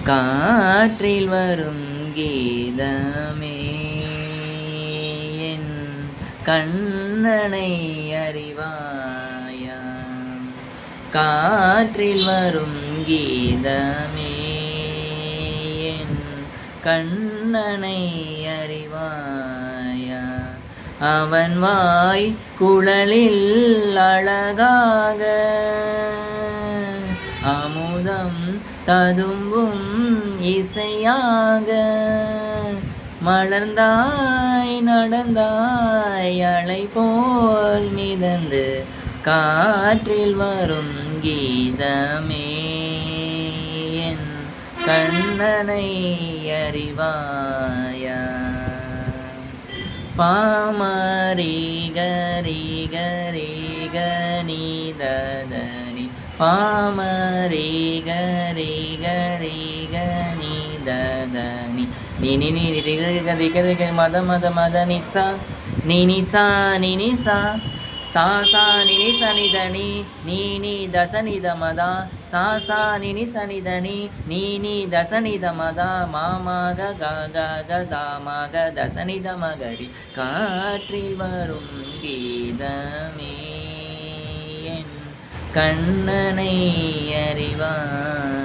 காற்றில் வரும் கீதமே என் கண்ணனை அறிவாயா? காற்றில் வரும் கீதமே என் கண்ணனை அறிவாயா? அவன் வாய் குழலில் அழகாக அமுதம் ததும்பும் இசையாக மலர்ந்தாய் நடந்தாய் அலை போல் மிதந்து காற்றில் வரும் கீதமே என் கண்ணனை அறிவாயா? பாமரி கரி கரி கனி ததனி பாமரி கரி கரி கனி ததனி நினி நினி கரி கரி கரி மத மத மத நிசா நினிசா நினிசா சா சா நினி சனிதனி நீனி தசனித மதா சா சா நினி சனிதனி நீனி தசனித மதா மாமாக கதமாக தசனித மகரி காற்றில் வரும் கீதமே என் கண்ணனை அறிவாய்?